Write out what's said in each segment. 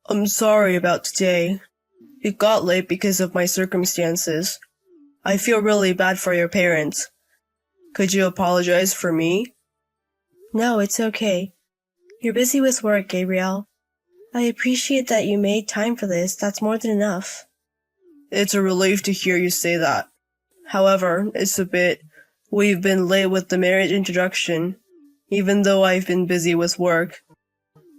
I'm sorry about today. It got late because of my circumstances. I feel really bad for your parents. Could you apologize for me? No, it's okay. You're busy with work, Gabriel. I appreciate that you made time for this. That's more than enough. It's a relief to hear you say that. However, we've been late with the marriage introduction, even though I've been busy with work.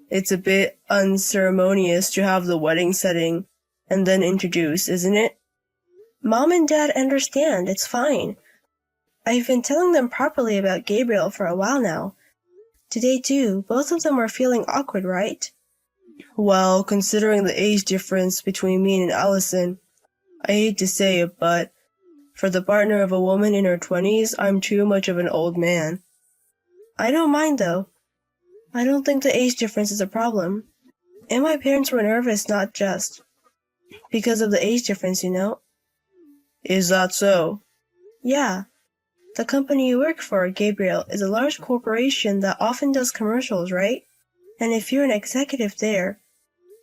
It's a bit unceremonious to have the wedding setting and then introduce, isn't it? Mom and Dad understand. It's fine. I've been telling them properly about Gabriel for a while now. Today, too, both of them were feeling awkward, right? Well, considering the age difference between me and Allison, I hate to say it, but for the partner of a woman in her 20s, I'm too much of an old man. I don't mind, though. I don't think the age difference is a problem. And my parents were nervous not just because of the age difference, you know? Is that so? Yeah. The company you work for, Gabriel, is a large corporation that often does commercials, right? And if you're an executive there,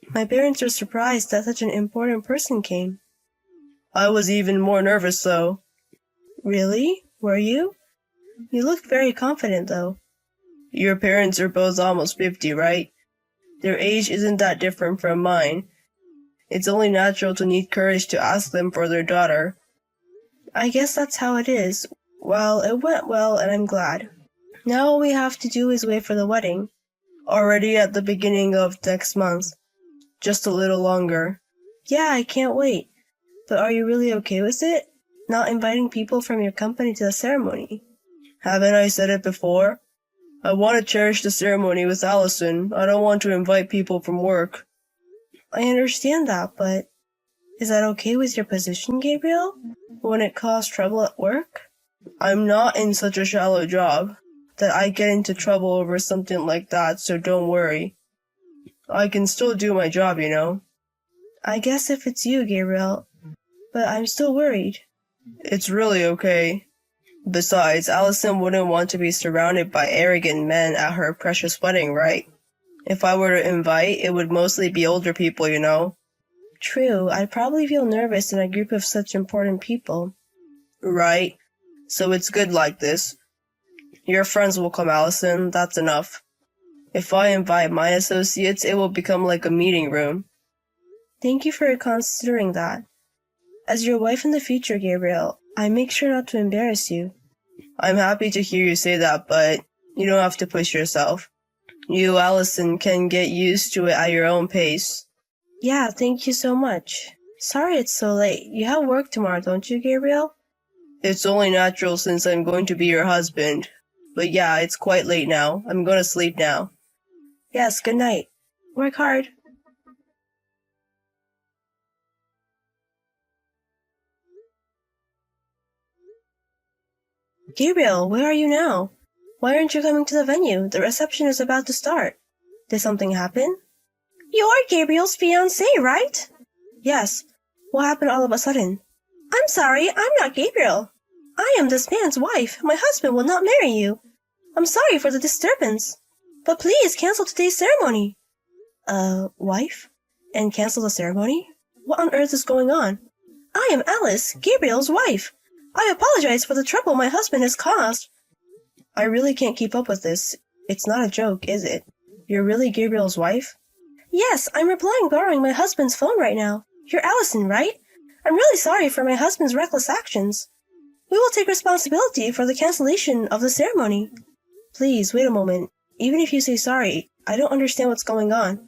my parents were surprised that such an important person came. I was even more nervous, though. Really? Were you? You looked very confident, though. Your parents are both almost 50, right? Their age isn't that different from mine. It's only natural to need courage to ask them for their daughter. I guess that's how it is. Well, it went well, and I'm glad. Now all we have to do is wait for the wedding. Already at the beginning of next month. Just a little longer. Yeah, I can't wait. But are you really okay with it? Not inviting people from your company to the ceremony? Haven't I said it before? I want to cherish the ceremony with Allison. I don't want to invite people from work. I understand that, but is that okay with your position, Gabriel? Won't it cause trouble at work? I'm not in such a shallow job that I get into trouble over something like that, so don't worry. I can still do my job, you know. I guess if it's you, Gabriel, but I'm still worried. It's really okay. Besides, Allison wouldn't want to be surrounded by arrogant men at her precious wedding, right? If I were to invite, it would mostly be older people, you know. True, I'd probably feel nervous in a group of such important people. Right. So it's good like this. Your friends will come, Allison. That's enough. If I invite my associates, it will become like a meeting room. Thank you for considering that. As your wife in the future, Gabriel, I make sure not to embarrass you. I'm happy to hear you say that, but you don't have to push yourself. You, Allison, can get used to it at your own pace. Yeah, thank you so much. Sorry it's so late. You have work tomorrow, don't you, Gabriel? It's only natural since I'm going to be your husband. But yeah, it's quite late now. I'm going to sleep now. Yes, good night. Work hard. Gabriel, where are you now? Why aren't you coming to the venue? The reception is about to start. Did something happen? You're Gabriel's fiancé, right? Yes. What happened all of a sudden? I'm sorry, I'm not Gabriel. I am this man's wife. My husband will not marry you. I'm sorry for the disturbance. But please cancel today's ceremony. Wife? And cancel the ceremony? What on earth is going on? I am Alice, Gabriel's wife. I apologize for the trouble my husband has caused. I really can't keep up with this. It's not a joke, is it? You're really Gabriel's wife? Yes, I'm replying borrowing my husband's phone right now. You're Allison, right? I'm really sorry for my husband's reckless actions. We will take responsibility for the cancellation of the ceremony. Please, wait a moment. Even if you say sorry, I don't understand what's going on.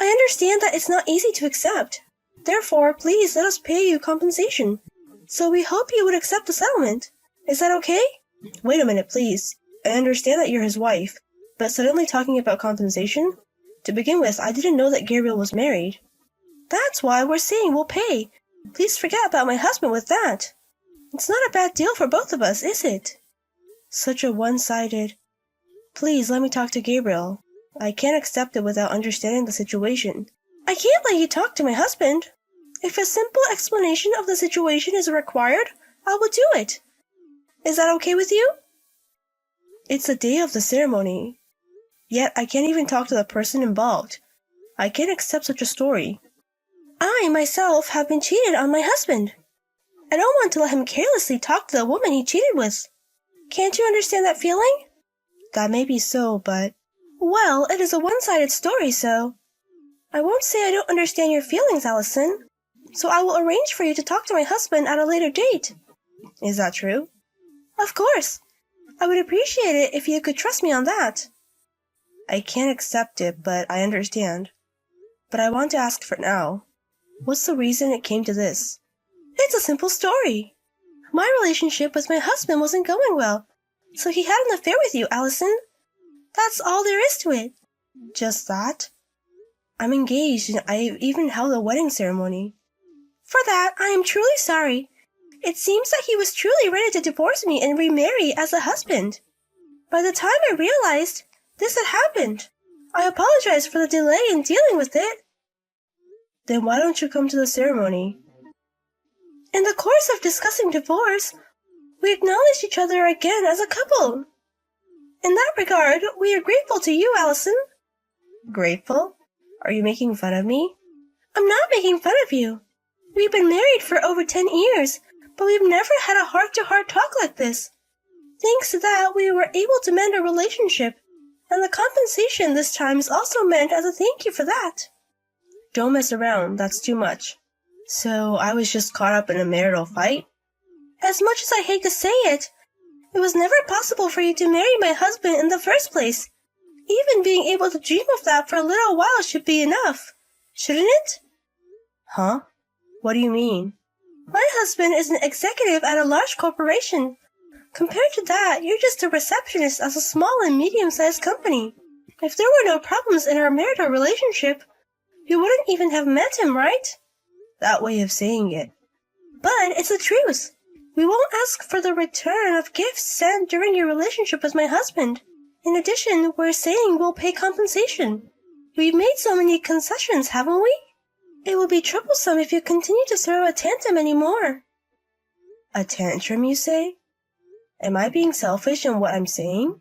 I understand that it's not easy to accept. Therefore, please let us pay you compensation. So we hope you would accept the settlement. Is that okay? Wait a minute, please. I understand that you're his wife, but suddenly talking about compensation? To begin with, I didn't know that Gabriel was married. That's why we're saying we'll pay. Please forget about my husband with that. It's not a bad deal for both of us, is it? Such a one-sided... Please let me talk to Gabriel. I can't accept it without understanding the situation. I can't let you talk to my husband. If a simple explanation of the situation is required, I will do it. Is that okay with you? It's the day of the ceremony. Yet I can't even talk to the person involved. I can't accept such a story. I, myself, have been cheated on my husband. I don't want to let him carelessly talk to the woman he cheated with. Can't you understand that feeling? That may be so, but... Well, it is a one-sided story, so... I won't say I don't understand your feelings, Allison. So I will arrange for you to talk to my husband at a later date. Is that true? Of course. I would appreciate it if you could trust me on that. I can't accept it, but I understand. But I want to ask for now. What's the reason it came to this? It's a simple story. My relationship with my husband wasn't going well, so he had an affair with you, Allison. That's all there is to it. Just that? I'm engaged and I even held a wedding ceremony. For that, I am truly sorry. It seems that he was truly ready to divorce me and remarry as a husband. By the time I realized this had happened, I apologize for the delay in dealing with it. Then why don't you come to the ceremony? In the course of discussing divorce, we acknowledged each other again as a couple. In that regard, we are grateful to you, Allison. Grateful? Are you making fun of me? I'm not making fun of you. We've been married for over 10 years, but we've never had a heart-to-heart talk like this. Thanks to that, we were able to mend our relationship, and the compensation this time is also meant as a thank you for that. Don't mess around, that's too much. So I was just caught up in a marital fight? As much as I hate to say it, it was never possible for you to marry my husband in the first place. Even being able to dream of that for a little while should be enough, shouldn't it? Huh? What do you mean? My husband is an executive at a large corporation. Compared to that, you're just a receptionist at a small and medium-sized company. If there were no problems in our marital relationship, you wouldn't even have met him, right? That way of saying it. But it's the truth. We won't ask for the return of gifts sent during your relationship with my husband. In addition, we're saying we'll pay compensation. We've made so many concessions, haven't we? It will be troublesome if you continue to throw a tantrum anymore. A tantrum, you say? Am I being selfish in what I'm saying?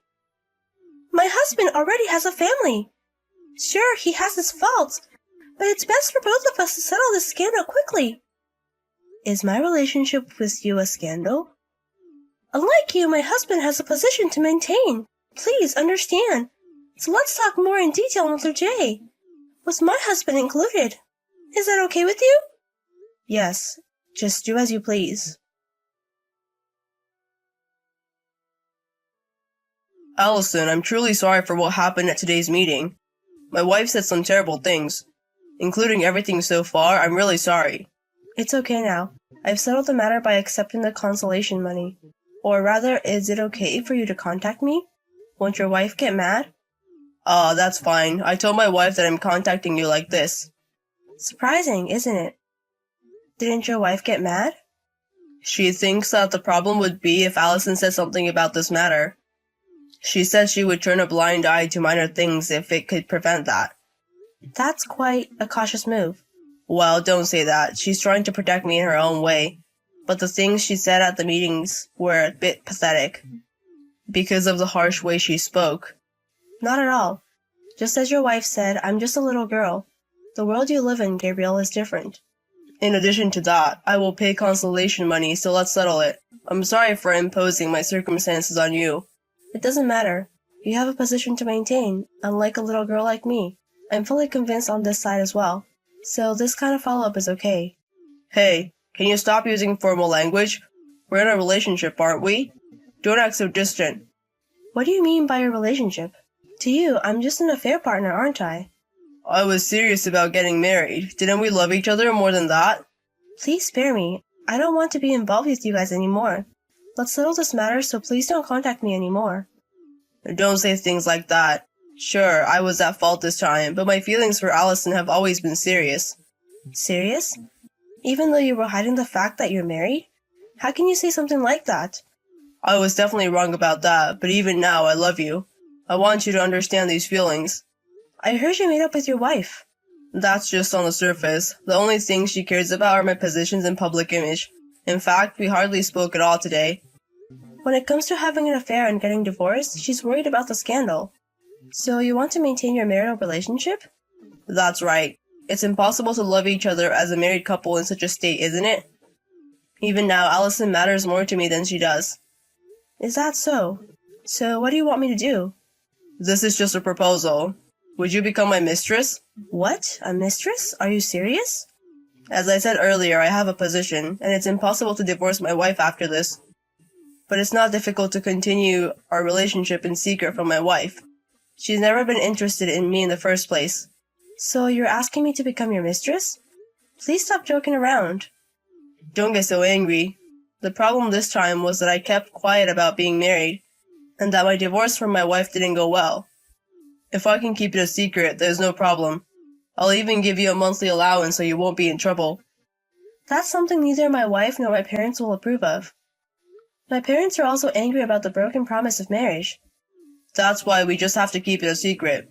My husband already has a family. Sure, he has his faults, but it's best for both of us to settle this scandal quickly. Is my relationship with you a scandal? Unlike you, my husband has a position to maintain. Please understand. So let's talk more in detail another day, with my husband included. Is that okay with you? Yes, just do as you please. Allison, I'm truly sorry for what happened at today's meeting. My wife said some terrible things. Including everything so far, I'm really sorry. It's okay now. I've settled the matter by accepting the consolation money. Or rather, is it okay for you to contact me? Won't your wife get mad? That's fine. I told my wife that I'm contacting you like this. Surprising, isn't it? Didn't your wife get mad? She thinks that the problem would be if Allison said something about this matter. She said she would turn a blind eye to minor things if it could prevent that. That's quite a cautious move. Well, don't say that. She's trying to protect me in her own way. But the things she said at the meetings were a bit pathetic. Because of the harsh way she spoke. Not at all. Just as your wife said, I'm just a little girl. The world you live in, Gabriel, is different. In addition to that, I will pay consolation money, so let's settle it. I'm sorry for imposing my circumstances on you. It doesn't matter. You have a position to maintain, unlike a little girl like me. I'm fully convinced on this side as well. So this kind of follow-up is okay. Hey, can you stop using formal language? We're in a relationship, aren't we? Don't act so distant. What do you mean by a relationship? To you, I'm just an affair partner, aren't I? I was serious about getting married. Didn't we love each other more than that? Please spare me. I don't want to be involved with you guys anymore. Let's settle this matter, so please don't contact me anymore. Don't say things like that. Sure, I was at fault this time, but my feelings for Allison have always been serious. Serious? Even though you were hiding the fact that you're married? How can you say something like that? I was definitely wrong about that, but even now I love you. I want you to understand these feelings. I heard you made up with your wife. That's just on the surface. The only things she cares about are my positions and public image. In fact, we hardly spoke at all today. When it comes to having an affair and getting divorced, she's worried about the scandal. So you want to maintain your marital relationship? That's right. It's impossible to love each other as a married couple in such a state, isn't it? Even now, Allison matters more to me than she does. Is that so? So what do you want me to do? This is just a proposal. Would you become my mistress? What? A mistress? Are you serious? As I said earlier, I have a position, and it's impossible to divorce my wife after this. But it's not difficult to continue our relationship in secret from my wife. She's never been interested in me in the first place. So you're asking me to become your mistress? Please stop joking around. Don't get so angry. The problem this time was that I kept quiet about being married, and that my divorce from my wife didn't go well. If I can keep it a secret, there's no problem. I'll even give you a monthly allowance so you won't be in trouble. That's something neither my wife nor my parents will approve of. My parents are also angry about the broken promise of marriage. That's why we just have to keep it a secret.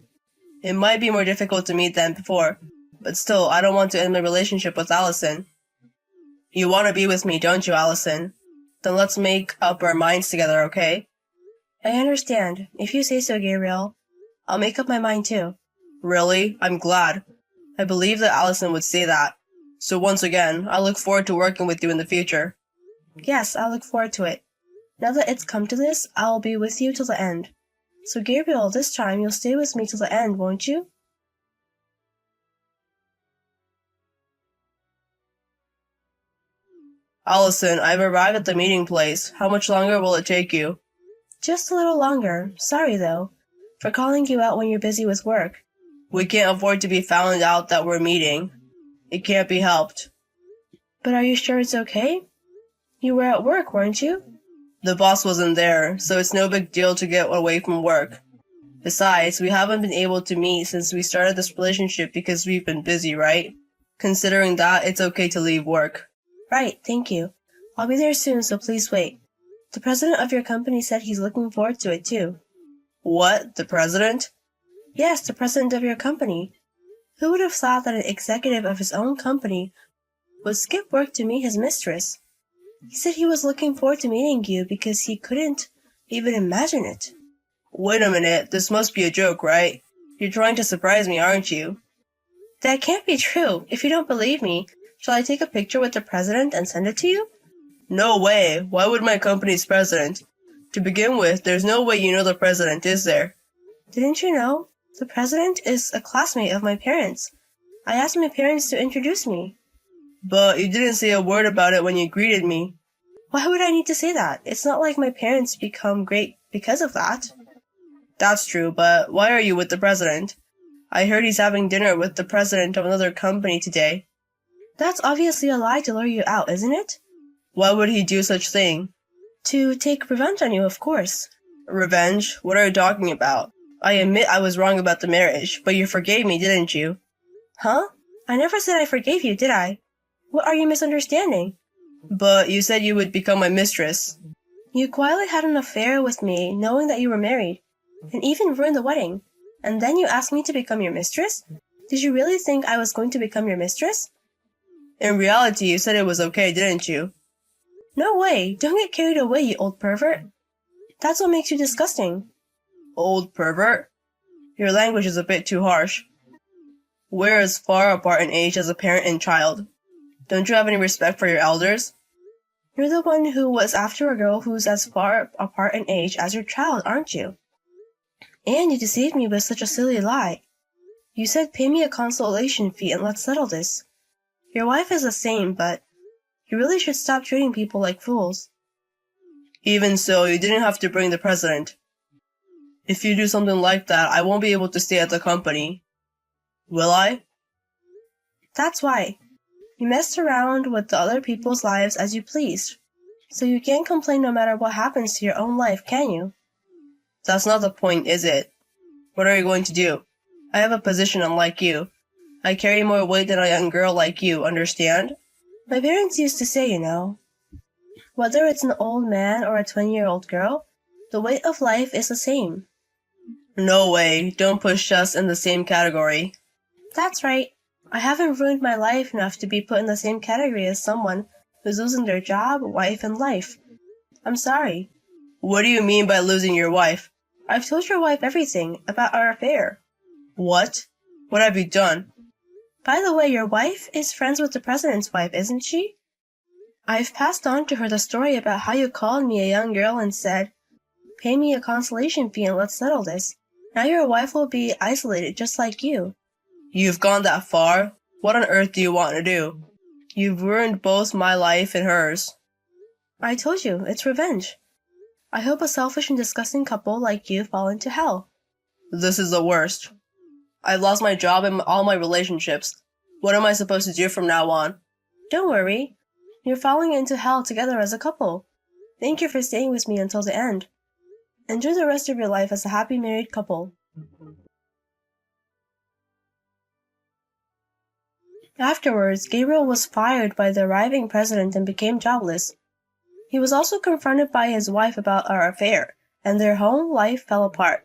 It might be more difficult to meet than before, but still, I don't want to end my relationship with Allison. You want to be with me, don't you, Allison? Then let's make up our minds together, okay? I understand. If you say so, Gabriel. I'll make up my mind too. Really? I'm glad. I believe that Allison would say that. So once again, I look forward to working with you in the future. Yes, I look forward to it. Now that it's come to this, I will be with you till the end. So Gabriel, this time you'll stay with me till the end, won't you? Allison, I've arrived at the meeting place. How much longer will it take you? Just a little longer. Sorry, though, for calling you out when you're busy with work. We can't afford to be found out that we're meeting. It can't be helped. But are you sure it's okay? You were at work, weren't you? The boss wasn't there, so it's no big deal to get away from work. Besides, we haven't been able to meet since we started this relationship because we've been busy, right? Considering that, it's okay to leave work. Right, thank you. I'll be there soon, so please wait. The president of your company said he's looking forward to it, too. What? The president? Yes, the president of your company. Who would have thought that an executive of his own company would skip work to meet his mistress? He said he was looking forward to meeting you because he couldn't even imagine it. Wait a minute, this must be a joke, right? You're trying to surprise me, aren't you? That can't be true. If you don't believe me, shall I take a picture with the president and send it to you? No way. Why would my company's president? To begin with, there's no way you know the president, is there? Didn't you know? The president is a classmate of my parents. I asked my parents to introduce me. But you didn't say a word about it when you greeted me. Why would I need to say that? It's not like my parents become great because of that. That's true, but why are you with the president? I heard he's having dinner with the president of another company today. That's obviously a lie to lure you out, isn't it? Why would he do such thing? To take revenge on you, of course. Revenge? What are you talking about? I admit I was wrong about the marriage, but you forgave me, didn't you? Huh? I never said I forgave you, did I? What are you misunderstanding? But you said you would become my mistress. You quietly had an affair with me, knowing that you were married, and even ruined the wedding. And then you asked me to become your mistress? Did you really think I was going to become your mistress? In reality, you said it was okay, didn't you? No way! Don't get carried away, you old pervert. That's what makes you disgusting. Old pervert? Your language is a bit too harsh. We're as far apart in age as a parent and child. Don't you have any respect for your elders? You're the one who was after a girl who's as far apart in age as your child, aren't you? And you deceived me with such a silly lie. You said pay me a consolation fee and let's settle this. Your wife is the same, but you really should stop treating people like fools. Even so, you didn't have to bring the president. If you do something like that, I won't be able to stay at the company. Will I? That's why. You messed around with the other people's lives as you pleased. So you can't complain no matter what happens to your own life, can you? That's not the point, is it? What are you going to do? I have a position unlike you. I carry more weight than a young girl like you, understand? My parents used to say, you know, whether it's an old man or a 20-year-old girl, the weight of life is the same. No way. Don't push us in the same category. That's right. I haven't ruined my life enough to be put in the same category as someone who's losing their job, wife, and life. I'm sorry. What do you mean by losing your wife? I've told your wife everything about our affair. What? What have you done? By the way, your wife is friends with the president's wife, isn't she? I've passed on to her the story about how you called me a young girl and said, "Pay me a consolation fee and let's settle this." Now your wife will be isolated just like you. You've gone that far? What on earth do you want to do? You've ruined both my life and hers. I told you, it's revenge. I hope a selfish and disgusting couple like you fall into hell. This is the worst. I've lost my job and all my relationships. What am I supposed to do from now on? Don't worry. You're falling into hell together as a couple. Thank you for staying with me until the end. Enjoy the rest of your life as a happy married couple. Afterwards, Gabriel was fired by the arriving president and became jobless. He was also confronted by his wife about our affair, and their home life fell apart.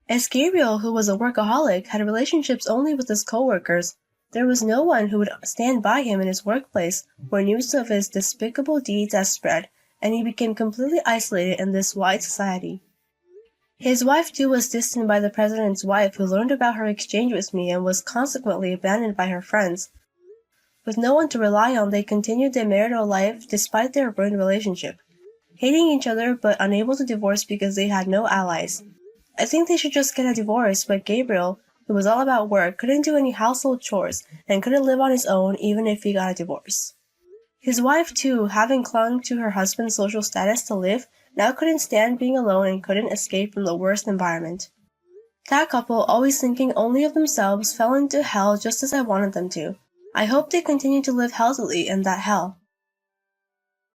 As Gabriel, who was a workaholic, had relationships only with his coworkers, there was no one who would stand by him in his workplace where news of his despicable deeds had spread, and he became completely isolated in this wide society. His wife too was distanced by the president's wife, who learned about her exchange with me and was consequently abandoned by her friends. With no one to rely on, they continued their marital life despite their ruined relationship, hating each other but unable to divorce because they had no allies. I think they should just get a divorce, but Gabriel, who was all about work, couldn't do any household chores and couldn't live on his own even if he got a divorce. His wife too, having clung to her husband's social status to live, now couldn't stand being alone and couldn't escape from the worst environment. That couple, always thinking only of themselves, fell into hell just as I wanted them to. I hope they continue to live healthily in that hell.